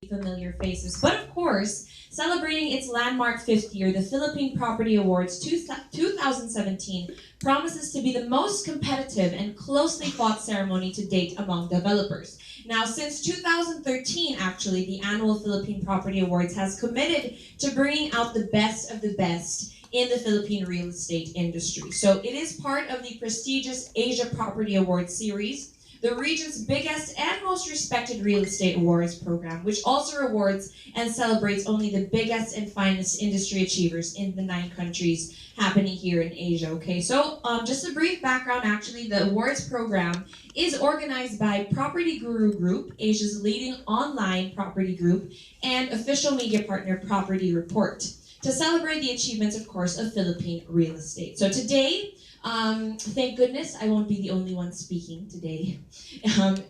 familiar faces. But of course, celebrating its landmark fifth year, the Philippine Property Awards 2017 promises to be the most competitive and closely fought ceremony to date among developers. Now, since 2013, actually, the annual Philippine Property Awards has committed to bringing out the best of the best in the Philippine real estate industry. So it is part of the prestigious Asia Property Awards series, the region's biggest and most respected real estate awards program, which also rewards and celebrates only the biggest and finest industry achievers in the 9 countries happening here in Asia. Okay, so just a brief background, actually, the awards program is organized by Property Guru Group, Asia's leading online property group, and official media partner Property Report, to celebrate the achievements, of course, of Philippine real estate. So today, thank goodness I won't be the only one speaking today.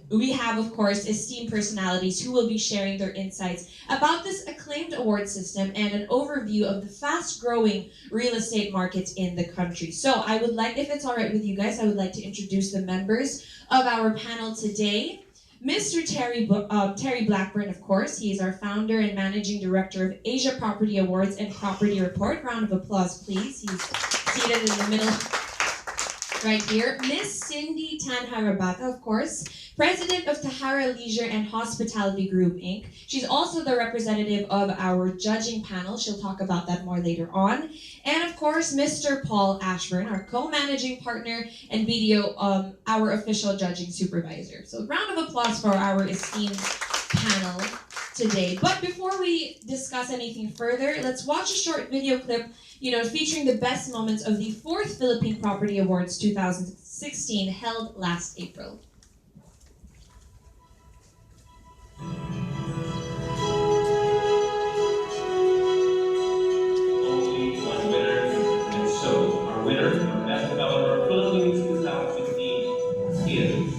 We have, of course, esteemed personalities who will be sharing their insights about this acclaimed award system and an overview of the fast-growing real estate markets in the country. So I would like, if it's all right with you guys, I would like to introduce the members of our panel today. Mr. Terry Blackburn, of course. He is our founder and managing director of Asia Property Awards and Property Report. Round of applause, please. He's seated in the middle right here. Miss Cindy Tanharabata, of course, president of Tahara Leisure and Hospitality Group, Inc. She's also the representative of our judging panel. She'll talk about that more later on. And of course, Mr. Paul Ashburn, our co-managing partner and BDO, our official judging supervisor. So round of applause for our esteemed panel today. But before we discuss anything further, let's watch a short video clip, featuring the best moments of the 4th Philippine Property Awards 2016 held last April. Only one winner, and so our winner of Best Developer Philippines 2016 is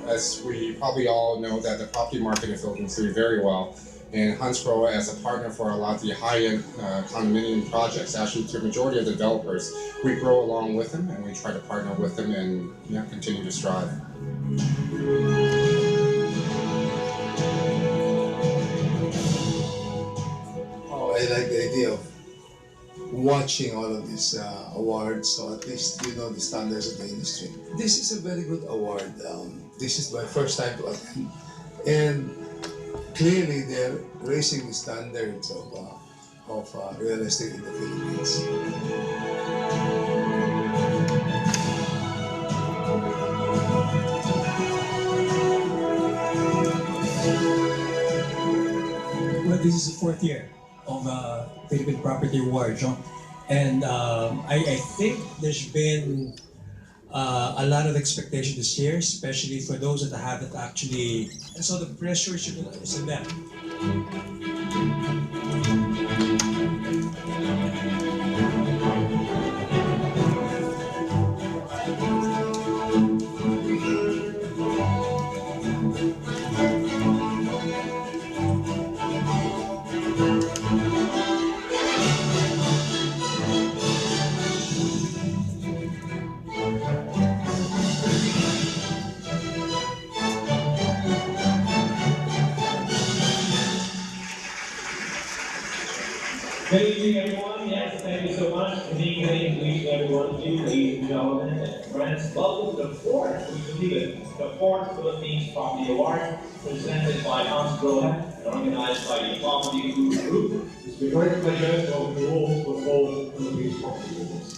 as we probably all know that the property market in the Philippines is doing very well. And Hansgrohe, as a partner for a lot of the high-end condominium projects, actually to the majority of the developers, we grow along with them and we try to partner with them and continue to strive. Oh, I like the idea of watching all of these awards, so at least you know the standards of the industry. This is a very good award. This is my first time to attend, and clearly they're raising the standards of real estate in the Philippines. Well, this is the 4th year of Philippine Property Awards, and I think there's been a lot of expectation this year, especially for those that haven't actually, and so the pressure is on them. good evening, everyone. Yes, thank you so much for being here to each and every one of you, ladies and gentlemen and friends. Welcome to the 4th, we believe it, the 4th Philippines Property Award, presented by Hansgrohe and organized by the Property Group. It's been a great pleasure to open the awards for the 4th Philippines Property Awards.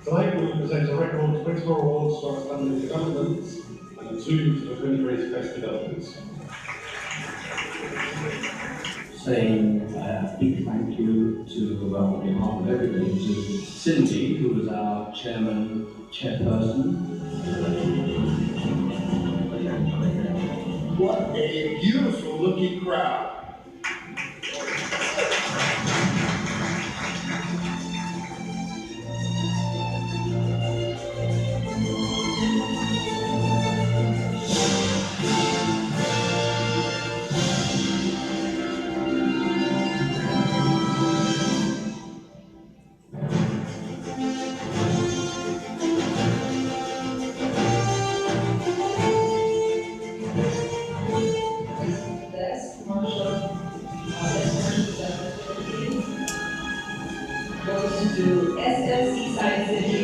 Tonight we will present a record 24 awards for outstanding developments and 2 for the country's best developers. Saying a big thank you to, on behalf of everybody, to Cindy, who was our chairperson. What a beautiful looking crowd. Best commercial business of the Philippines goes to SLC Science City.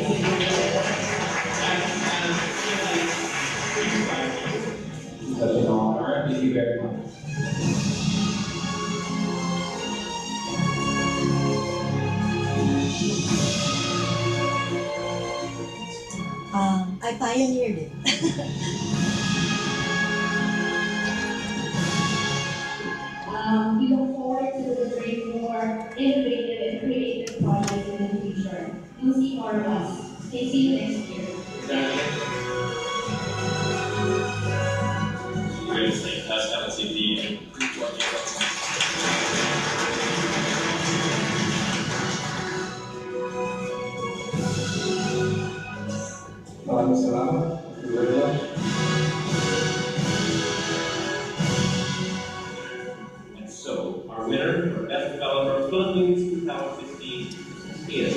Such an honor. Thank you very much. I pioneered it. We look forward to delivering more innovative and creative projects in the future. You'll see more of us. Okay, see you next year. Greatest thing, that's LCD and group working. Maraming salamat. Thank you very much. And so, our winner for Best Developer Philippines 2016 is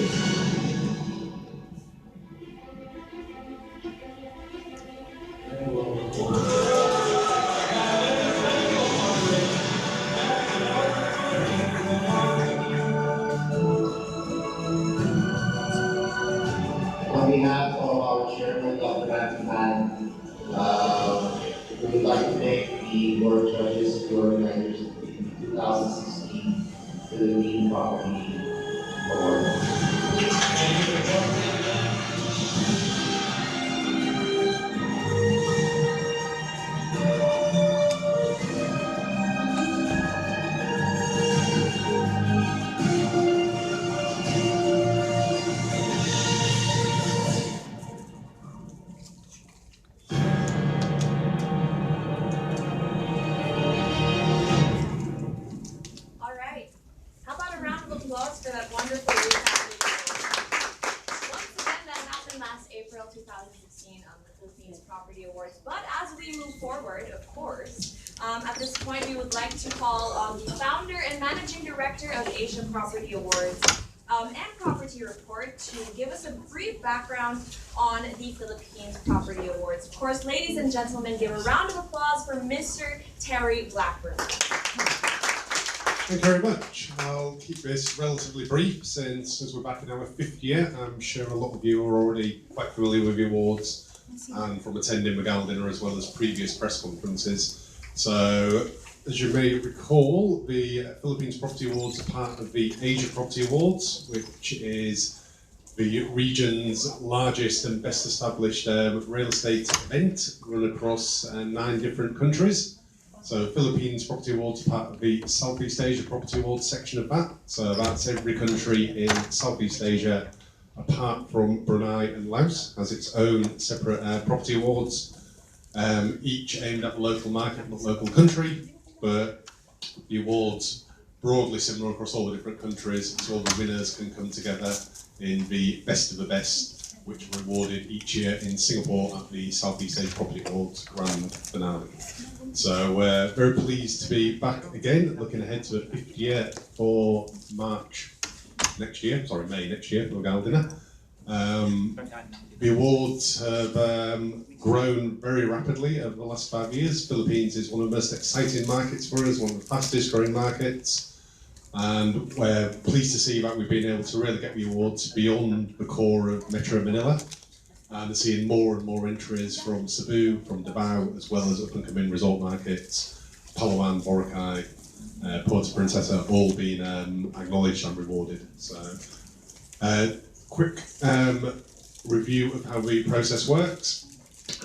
On behalf of our chairman, Dr. Matthew, we would like to thank the board of judges, the organizers of the 2016 Philippine Property Award. All right. How about a round of applause for that wonderful recap? Once again, that happened last April 2016 on the Philippines Property Awards. But as we move forward, of course, at this point we would like to call on the founder and managing director of the Asia Property Awards and Property Report to give us a brief background on the Philippines Property Awards. Of course, ladies and gentlemen, give a round of applause for Mr. Terry Blackburn. Thank you very much. I'll keep this relatively brief since as we're back in our 5th year, I'm sure a lot of you are already quite familiar with the awards and from attending the gala dinner as well as previous press conferences. So, as you may recall, the Philippines Property Awards are part of the Asia Property Awards, which is the region's largest and best established real estate event run across 9 different countries. So Philippines Property Awards are part of the Southeast Asia Property Awards section of that. So that's every country in Southeast Asia, apart from Brunei and Laos, has its own separate property awards, each aimed at the local market, not local country, but the awards broadly similar across all the different countries, so all the winners can come together in the best of the best, which are rewarded each year in Singapore at the Southeast Asia Property Awards Grand Finale. So we're very pleased to be back again, looking ahead to the 5th year for May next year for the gala dinner. The awards have grown very rapidly over the last 5 years. Philippines is one of the most exciting markets for us, one of the fastest growing markets. And we're pleased to see that we've been able to really get the awards beyond the core of Metro Manila. And seeing more and more entries from Cebu, from Davao, as well as up-and-coming resort markets, Palawan, Boracay, Puerto Princesa, all being acknowledged and rewarded. So, quick review of how the process works.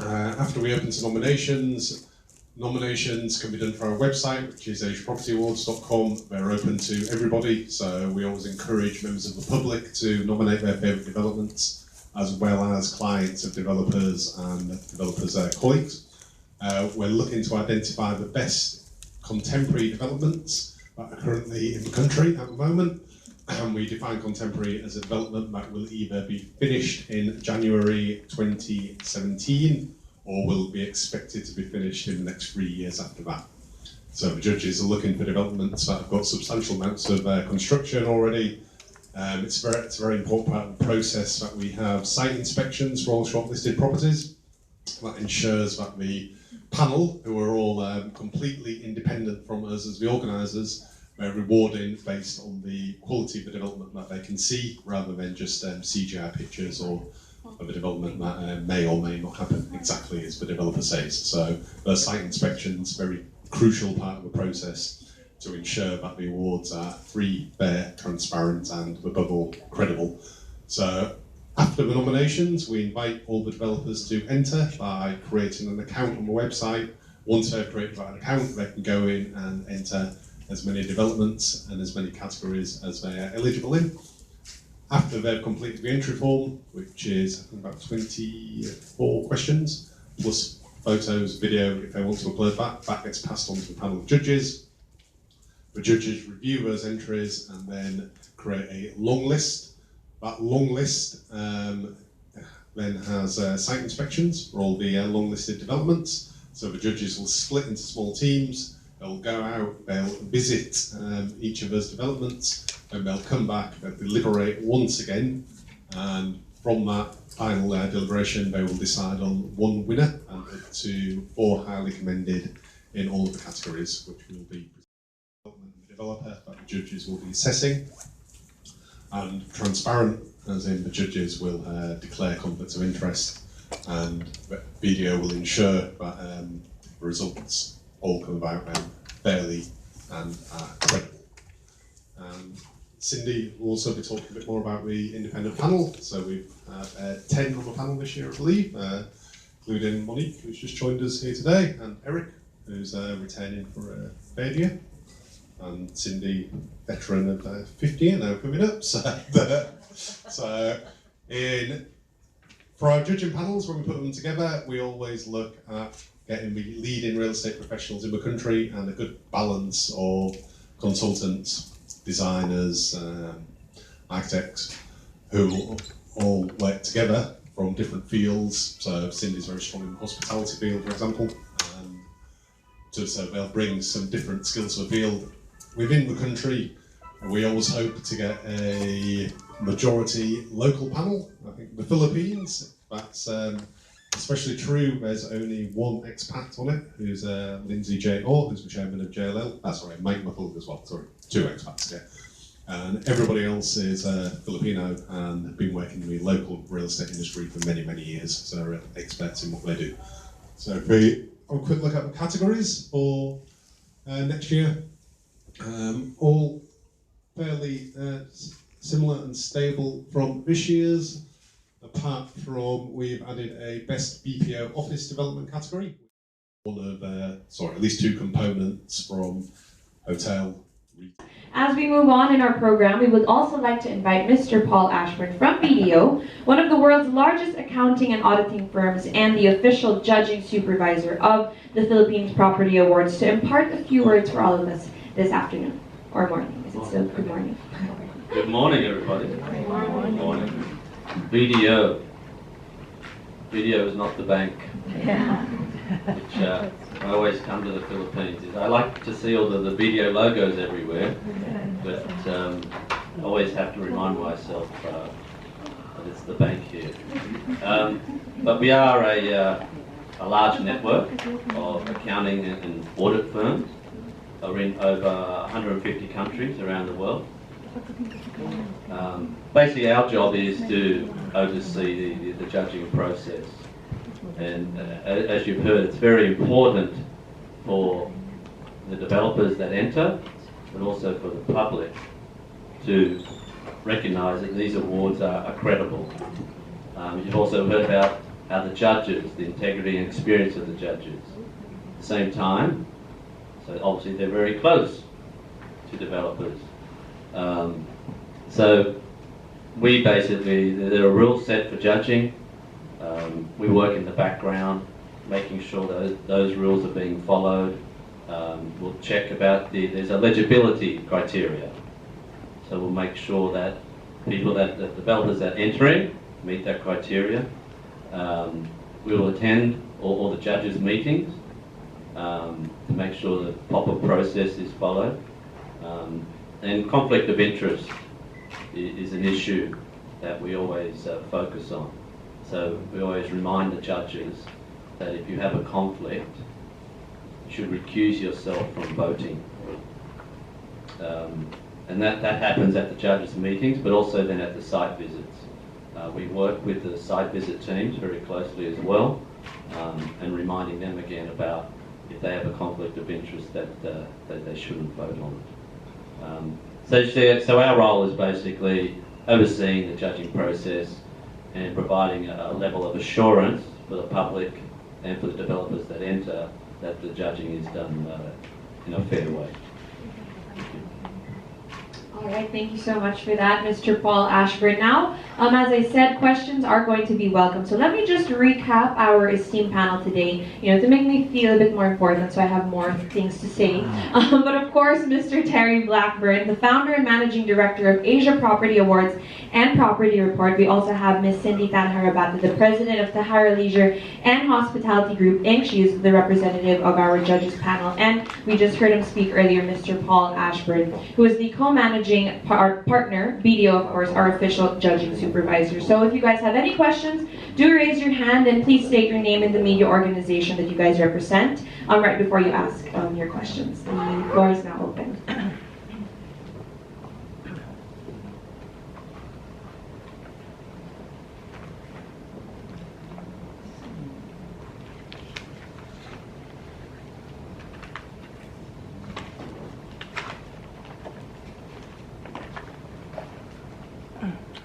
After we open to nominations can be done through our website, which is asiapropertyawards.com. They're open to everybody, so we always encourage members of the public to nominate their favourite developments, as well as clients of developers and developers' colleagues. We're looking to identify the best contemporary developments that are currently in the country at the moment. And we define contemporary as a development that will either be finished in January 2017 or will be expected to be finished in the next 3 years after that. So the judges are looking for developments that have got substantial amounts of construction already. It's a very important part of the process that we have site inspections for all shortlisted properties. That ensures that the panel, who are all completely independent from us as the organisers, are rewarding based on the quality of the development that they can see, rather than just CGI pictures or of a development that may or may not happen exactly as the developer says. So the site inspections, very crucial part of the process to ensure that the awards are free, fair, transparent, and above all, credible. So after the nominations, we invite all the developers to enter by creating an account on the website. Once they've created that account, they can go in and enter as many developments and as many categories as they are eligible in. After they've completed the entry form, which is I think about 24 questions, plus photos, video, if they want to upload that gets passed on to the panel of judges. The judges review those entries and then create a long list. That long list then has site inspections for all the long listed developments. So the judges will split into small teams. They'll go out, they'll visit each of those developments, and they'll come back, they'll deliberate once again, and from that final deliberation, they will decide on one winner and up to 4 highly commended in all of the categories, which will be the developer that the judges will be assessing, and transparent, as in the judges will declare conflicts of interest, and the video will ensure that the results all come about fairly and credible. Cindy will also be talking a bit more about the independent panel. So we've had 10 on the panel this year, I believe, including Monique, who's just joined us here today, and Eric, who's returning for a third year, and Cindy, veteran of 50 year now coming up. For our judging panels, when we put them together, we always look at getting the leading real estate professionals in the country and a good balance of consultants, designers, architects, who all work together from different fields. So Cindy's very strong in the hospitality field, for example. So they'll bring some different skills to the field. Within the country, we always hope to get a majority local panel. I think the Philippines, that's especially true. There's only one expat on it, who's Lindsay J. Orr, who's the chairman of JLL. Sorry, Mike Muffled as well. Sorry, 2 expats, yeah. And everybody else is Filipino and have been working in the local real estate industry for many, many years. So they're experts in what they do. So if we have a quick look at the categories for next year, all fairly similar and stable from this year's, apart from we've added a best BPO office development category. One of, at least 2 components from hotel. As we move on in our program, we would also like to invite Mr. Paul Ashburn from BDO, one of the world's largest accounting and auditing firms and the official judging supervisor of the Philippines Property Awards, to impart a few words for all of us this afternoon, or morning. Is it still good morning? Good morning, everybody. Good morning. BDO is not the bank. Yeah. Which I always come to the Philippines. I like to see all the BDO logos everywhere, but I always have to remind myself that it's the bank here. But we are a large network of accounting and audit firms. We're in over 150 countries around the world. Basically, our job is to oversee the judging process. And as you've heard, it's very important for the developers that enter, but also for the public to recognise that these awards are credible. You've also heard about how the judges, the integrity and experience of the judges. At the same time, so obviously they're very close to developers. So there are rules set for judging. We work in the background making sure those rules are being followed. We'll check about there's a legibility criteria. So we'll make sure that the developers that enter in meet that criteria. We will attend all the judges' meetings to make sure the proper process is followed. And conflict of interest is an issue that we always focus on. So we always remind the judges that if you have a conflict, you should recuse yourself from voting. And that happens at the judges' meetings, but also then at the site visits. We work with the site visit teams very closely as well, and reminding them again about if they have a conflict of interest that they shouldn't vote on it. So our role is basically overseeing the judging process and providing a level of assurance for the public and for the developers that enter that the judging is done in a fair way. All right, thank you so much for that, Mr. Paul Ashburn. Now, as I said, questions are going to be welcome. So let me just recap our esteemed panel today, to make me feel a bit more important, so I have more things to say. But of course, Mr. Terry Blackburn, the founder and managing director of Asia Property Awards and Property Report. We also have Ms. Cindy Tanharabata, the president of Tahara Leisure and Hospitality Group, Inc. She is the representative of our judges panel. And we just heard him speak earlier, Mr. Paul Ashburn, who is the co-managing partner, BDO, of course, our official judging supervisor. So if you guys have any questions, do raise your hand and please state your name and the media organization that you guys represent right before you ask your questions. The floor is now open.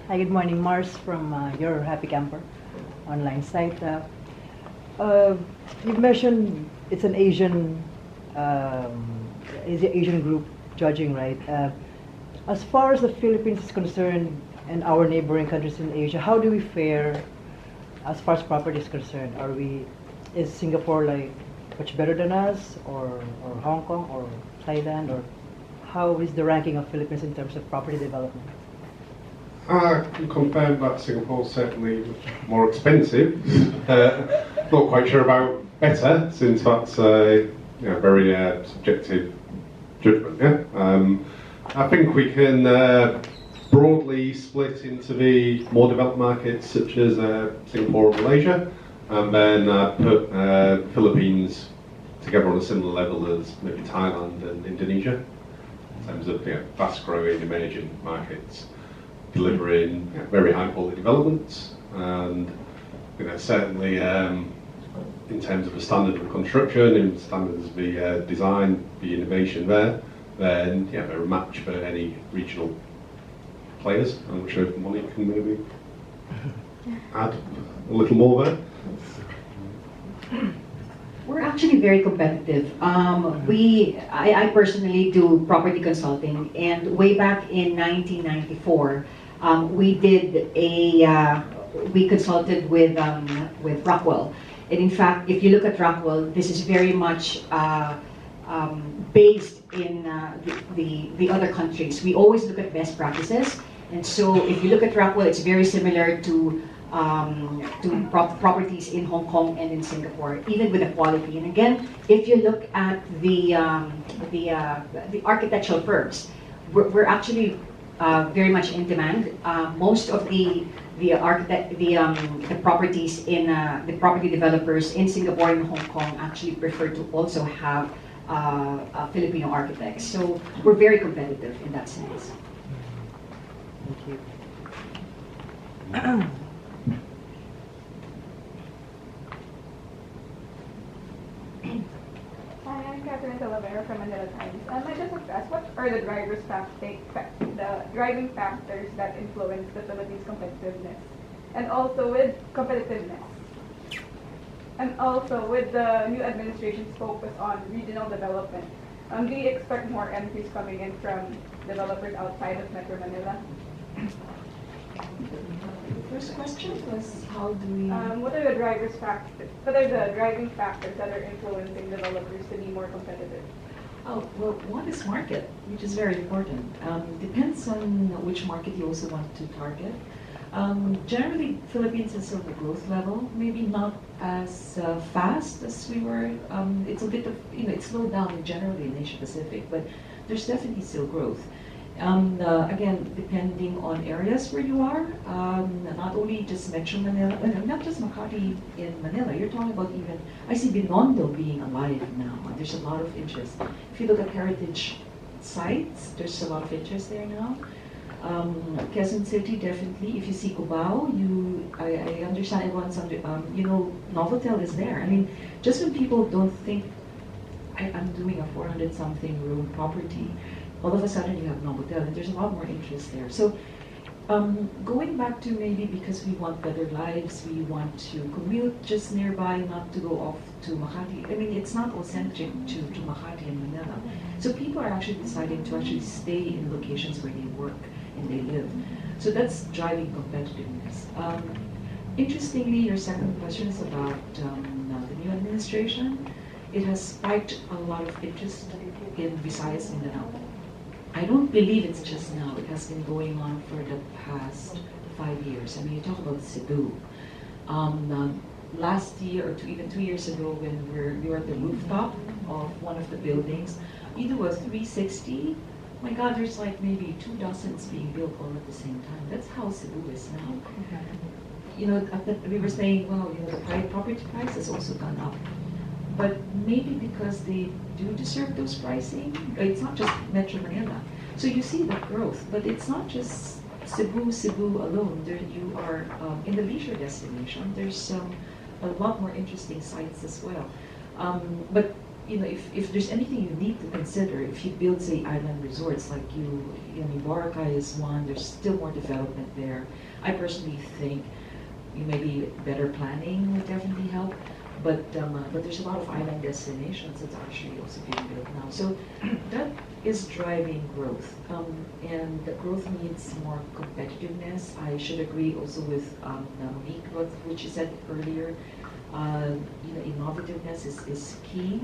Hi, good morning. Mars from Your Happy Camper online site. You mentioned it's an Asian group judging, right? As far as the Philippines is concerned and our neighboring countries in Asia, how do we fare as far as property is concerned? Is Singapore like much better than us, or Hong Kong, or Thailand, or how is the ranking of Philippines in terms of property development? I can confirm that Singapore's certainly more expensive. Not quite sure about better, since that's a very subjective judgment. Yeah, I think we can broadly split into the more developed markets such as Singapore and Malaysia, and then put Philippines together on a similar level as maybe Thailand and Indonesia in terms of fast-growing emerging markets, delivering very high-quality developments, and certainly in terms of the standard of construction and standards of the design, the innovation there, then they're a match for any regional players. I'm sure Monique can maybe add a little more there. We're actually very competitive. I personally do property consulting, and way back in 1994, we consulted with Rockwell. And in fact, if you look at Rockwell, this is very much based in the other countries. We always look at best practices, and so if you look at Rockwell, it's very similar to properties in Hong Kong and in Singapore, even with the quality. And again, if you look at the architectural firms, we're actually very much in demand. Most of the properties in the property developers in Singapore and Hong Kong actually prefer to also have Filipino architects. So we're very competitive in that sense. Thank you. Hi, I'm Catherine Talavera from Manila Times. I just want to ask, what are the driving factors that influence the Philippines' competitiveness, and also with the new administration's focus on regional development? Do you expect more entries coming in from developers outside of Metro Manila? first question was how do we... What are the driving factors that are influencing developers to be more competitive? Oh, well, one is market, which is very important. Depends on which market you also want to target. Generally, Philippines is of a growth level, maybe not as fast as we were. It's a bit of, it slowed down generally in Asia Pacific, but there's definitely still growth. Again, depending on areas where you are, not only just Metro Manila, not just Makati in Manila, you're talking about even, I see Binondo being alive now. There's a lot of interest. If you look at heritage sites, there's a lot of interest there now. Quezon City, definitely. If you see Cubao, I understand everyone's under, Novotel is there. I mean, just when people don't think I'm doing a 400-something room property, all of a sudden you have Novotel, and there's a lot more interest there. So going back to maybe because we want better lives, we want to commute just nearby, not to go off to Makati. I mean, it's not authentic to Makati and Manila. So people are actually deciding to actually stay in locations where they work and they live. So that's driving competitiveness. Interestingly, your second question is about the new administration. It has spiked a lot of interest in Visayas Mindanao. I don't believe it's just now. It has been going on for the past 5 years. I mean, you talk about Cebu. Last year, or even 2 years ago, when we were at the rooftop of one of the buildings, you do a 360. My God, there's like maybe 2 dozens being built all at the same time. That's how Cebu is now. We were saying, well, the property price has also gone up. But maybe because they do deserve those pricing, it's not just Metro Manila. So you see that growth, but it's not just Cebu alone. There you are in the leisure destination. There's a lot more interesting sites as well. But if there's anything you need to consider, if you build, say, island resorts like Boracay is one. There's still more development there. I personally think maybe better planning would definitely help. But there's a lot of island destinations that's actually also being built now. So that is driving growth, and the growth needs more competitiveness. I should agree also with Monique, what she said earlier. Innovativeness is key.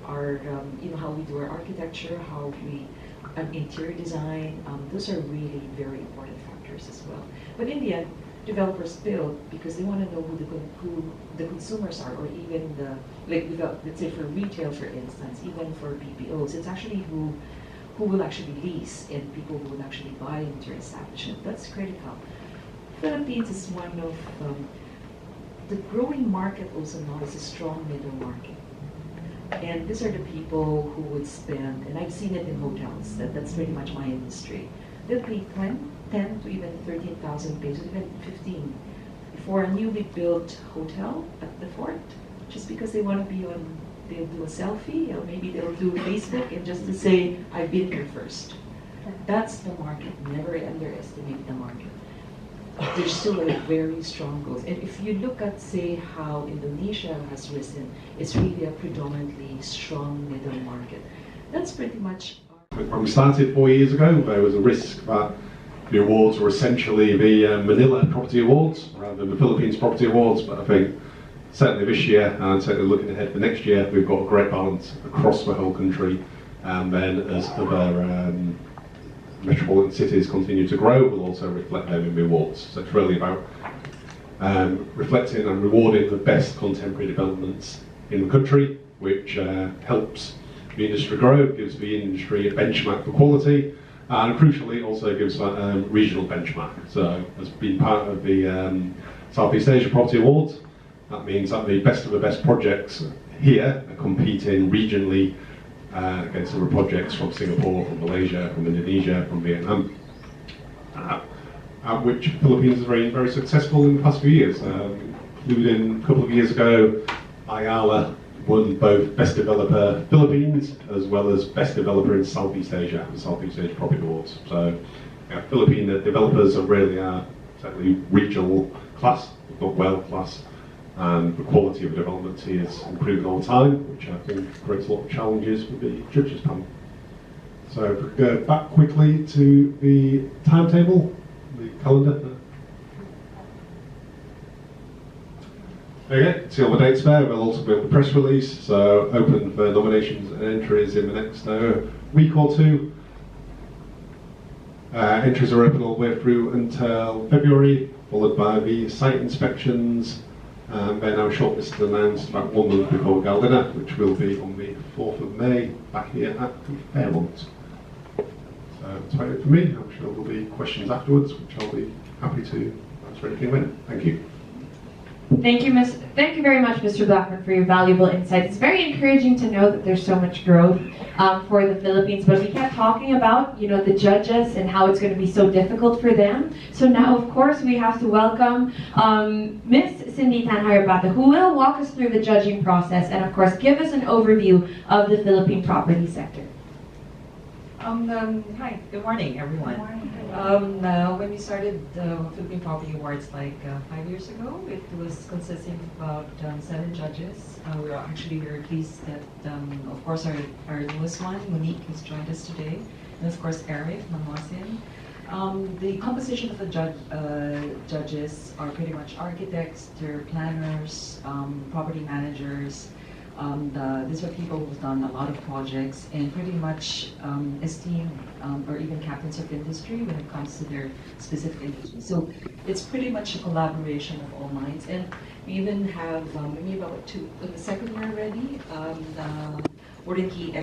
How we do our architecture, how we interior design. Those are really very important factors as well. But in the end, developers build because they want to know who the consumers are, or even let's say for retail, for instance, even for BPOs, it's actually who will actually lease and people who will actually buy into your establishment. That's critical. Philippines is one of the growing market also now is a strong middle market. And these are the people who would spend, and I've seen it in hotels, that's pretty much my industry. They'll pay 10 to even 13,000 pesos, even 15, for a newly built hotel at the fort, just because they want to be on, they'll do a selfie, or maybe they'll do Facebook, and just to say, I've been here first. That's the market. Never underestimate the market. There's still a very strong growth. And if you look at, say, how Indonesia has risen, it's really a predominantly strong middle market. That's pretty much When we started 4 years ago, there was a risk that the awards were essentially the Manila Property Awards rather than the Philippines Property Awards, but I think certainly this year, and certainly looking ahead for next year, we've got a great balance across the whole country, and then as other metropolitan cities continue to grow, we'll also reflect them in the awards. So it's really about reflecting and rewarding the best contemporary developments in the country, which helps the industry grow, gives the industry a benchmark for quality, and crucially also gives a regional benchmark. So as being part of the Southeast Asia Property Awards, that means that the best projects here are competing regionally against other projects from Singapore, from Malaysia, from Indonesia, from Vietnam, which Philippines is very, very successful in the past few years. Including a couple of years ago, Ayala won both Best Developer Philippines as well as Best Developer in Southeast Asia, the Southeast Asia Property Awards. So Philippine developers are really certainly regional class, if not world class, and the quality of development here is improving all the time, which I think creates a lot of challenges for the judges panel. So if we go back quickly to the timetable, the calendar. Okay, see all the dates there. We'll also be on the press release, so open for nominations and entries in the next week or two. Entries are open all the way through until February, followed by the site inspections. Then our shortlist is announced about 1 month before Galdina, which will be on the 4th of May, back here at the Fairmont. So that's about it for me. I'm sure there'll be questions afterwards, which I'll be happy to answer anything a minute. Thank you. Thank you very much, Mr. Blackman, for your valuable insights. It's very encouraging to know that there's so much growth for the Philippines, but we kept talking about, the judges and how it's going to be so difficult for them. So now, of course, we have to welcome Ms. Cindy Tanharapata, who will walk us through the judging process and, of course, give us an overview of the Philippine property sector. Hi, good morning, everyone. When we started the Philippine Property Awards 5 years ago, it was consisting of about 7 judges. We are actually very pleased that, of course, our newest one, Monique, has joined us today, and of course, Eric Mamasin. The composition of the judges are pretty much architects, they're planners, property managers. These are people who've done a lot of projects and pretty much esteemed or even captains of industry when it comes to their specific industry. So it's pretty much a collaboration of all minds. And we even have maybe about the second year already. Wherein he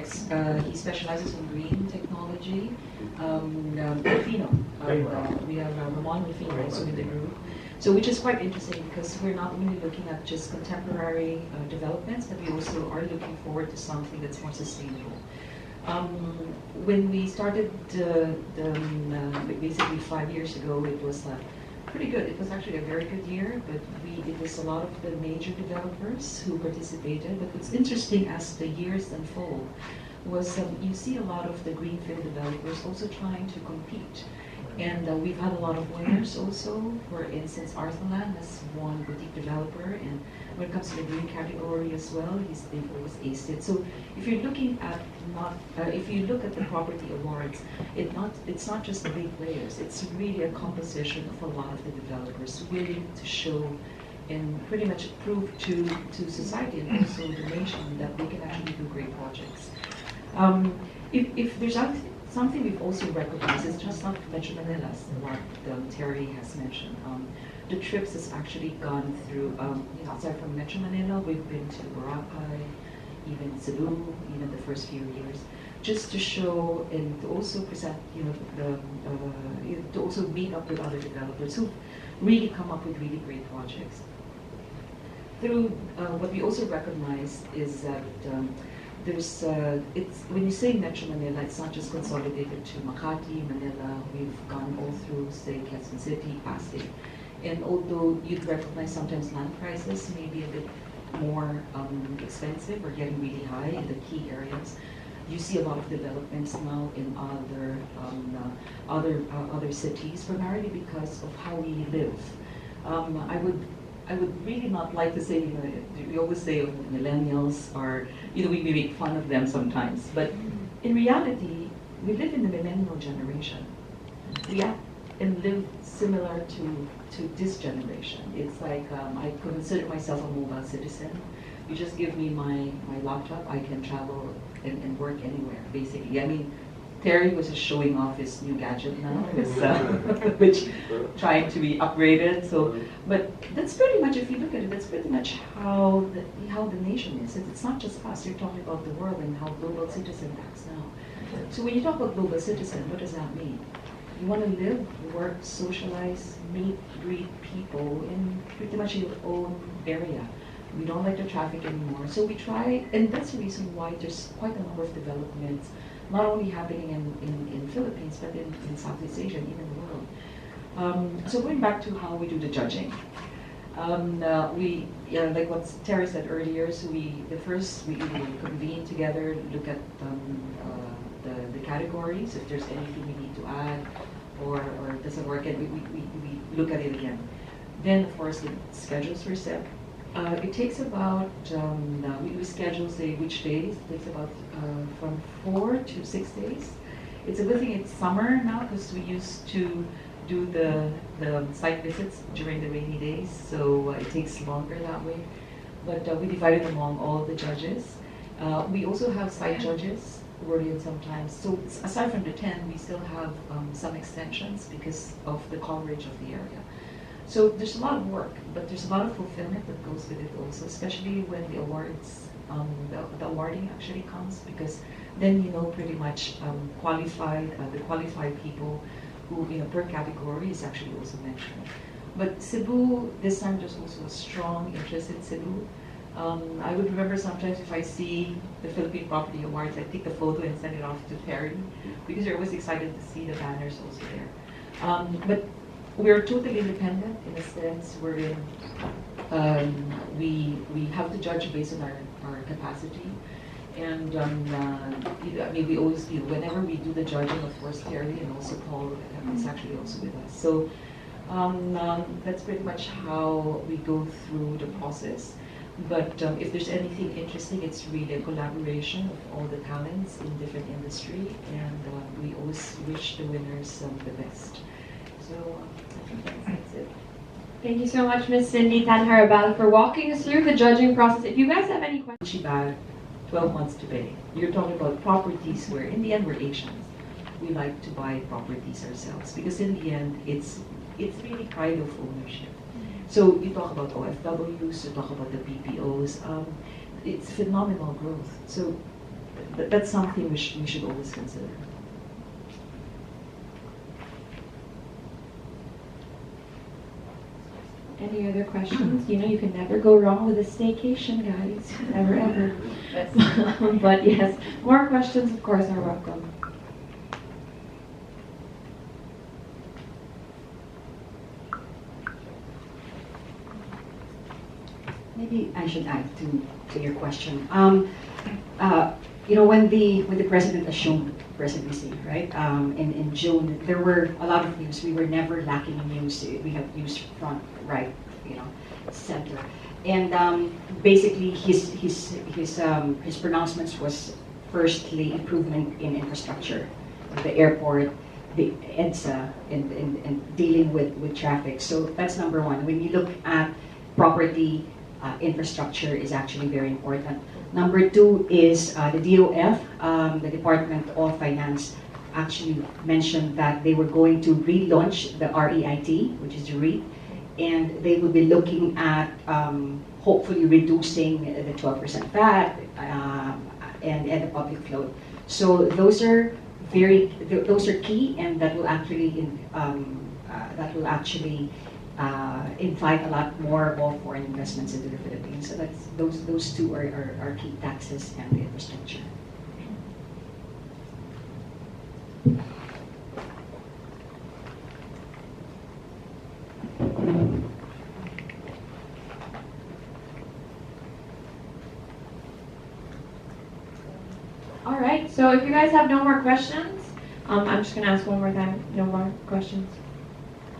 specializes in green technology. Rufino. We have Ramon Rufino also in the group. So which is quite interesting because we're not only looking at just contemporary developments, but we also are looking forward to something that's more sustainable. When we started basically 5 years ago, it was pretty good. It was actually a very good year, but it was a lot of the major developers who participated. But what's interesting as the years unfold was you see a lot of the greenfield developers also trying to compete. And we've had a lot of winners also. For instance, Arthurland has won boutique developer, and when it comes to the green category as well, they've always aced it. So if you're looking at if you look at the property awards, it's not just the big players. It's really a composition of a lot of the developers willing to show and pretty much prove to society and also the nation that they can actually do great projects. If there's something we've also recognized, it's just not Metro Manila, what Terry has mentioned. The trips has actually gone through, aside from Metro Manila, we've been to Boracay, even Cebu, even the first few years, just to show and to also present, to also meet up with other developers who really come up with really great projects. Through what we also recognize is that there's when you say Metro Manila, it's not just consolidated to Makati, Manila. We've gone all through, say, Quezon City, Pasig. And although you'd recognize sometimes land prices may be a bit more expensive or getting really high in the key areas, you see a lot of developments now in other cities, primarily because of how we live. I would really not like to say, we always say millennials are, we make fun of them sometimes, but in reality, we live in the millennial generation. We act and live similar to this generation. It's like, I consider myself a mobile citizen. You just give me my laptop, I can travel and work anywhere, basically. I mean, Terry was just showing off his new gadget now, which trying to be upgraded. So, but that's pretty much, if you look at it, that's pretty much how the nation is. It's not just us. You're talking about the world and how global citizen acts now. So when you talk about global citizen, what does that mean? You want to live, work, socialize, meet, greet people in pretty much your own area. We don't like the traffic anymore. So we try, and that's the reason why there's quite a number of developments not only happening in Philippines, but in Southeast Asia and even the world. So going back to how we do the judging. Like what Terry said earlier, so we convene together, look at the categories, if there's anything we need to add or it doesn't work, and we look at it again. Then, of course, the schedules were set. It takes about, we schedule, say, which days. It takes about from 4 to 6 days. It's a good thing it's summer now because we used to do the site visits during the rainy days, so it takes longer that way. But we divided among all the judges. We also have site judges who are in sometimes. So aside from the 10, we still have some extensions because of the coverage of the area. So there's a lot of work, but there's a lot of fulfillment that goes with it also, especially when the awards, the awarding actually comes, because then you know pretty much the qualified people who, per category is actually also mentioned. But Cebu, this time there's also a strong interest in Cebu. I would remember sometimes if I see the Philippine Property Awards, I take the photo and send it off to Terry, because you're always excited to see the banners also there. But we're totally independent in a sense wherein we have to judge based on our capacity. And I mean, we always feel whenever we do the judging, of course, Terry and also Paul is actually also with us. So that's pretty much how we go through the process. But if there's anything interesting, it's really a collaboration of all the talents in different industry, and we always wish the winners the best. So I think that's it. Thank you so much, Ms. Cindy Tanharabal, for walking us through the judging process. If you guys have any questions, 12 months to pay. You're talking about properties where, in the end, we're Asians. We like to buy properties ourselves because, in the end, it's really pride of ownership. So you talk about OFWs, you talk about the BPOs. It's phenomenal growth. So that's something we should always consider. Any other questions? You know you can never go wrong with a staycation, guys. Never ever. But yes, more questions, of course, are welcome. Maybe I should add to your question. When the president assumed presidency, right? In June, there were a lot of news. We were never lacking in news. We have news front, right, center. And basically, his pronouncements was firstly improvement in infrastructure, the airport, the EDSA, and dealing with traffic. So that's number one. When you look at property, infrastructure is actually very important. Number two is the DOF, the Department of Finance, actually mentioned that they were going to relaunch the REIT, which is the REIT, and they will be looking at hopefully reducing the 12% VAT and the public float. So those are key, and that will actually invite a lot more of foreign investments into the Philippines. So those two are key: taxes and the infrastructure. All right, so if you guys have no more questions, I'm just gonna ask one more time. No more questions?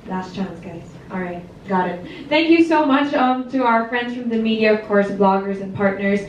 Last chance, guys. All right, got it. Thank you so much to our friends from the media, of course, bloggers and partners,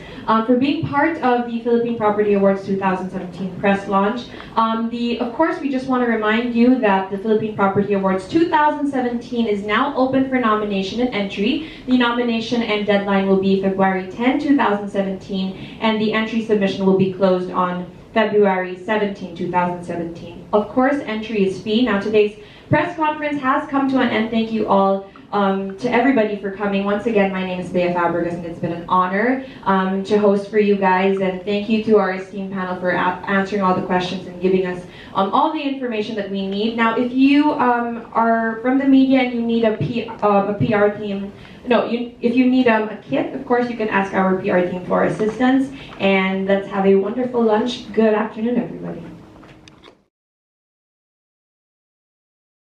for being part of the Philippine Property Awards 2017 press launch. Of course, we just want to remind you that the Philippine Property Awards 2017 is now open for nomination and entry. The nomination and deadline will be February 10, 2017, and the entry submission will be closed on February 17, 2017. Of course, entry is free. Now, today's press conference has come to an end. Thank you all to everybody for coming. Once again, my name is Bea Fabregas, and it's been an honor to host for you guys. And thank you to our esteemed panel for answering all the questions and giving us all the information that we need. Now, if you are from the media and you need a PR team, if you need a kit, of course, you can ask our PR team for assistance. And let's have a wonderful lunch. Good afternoon, everybody.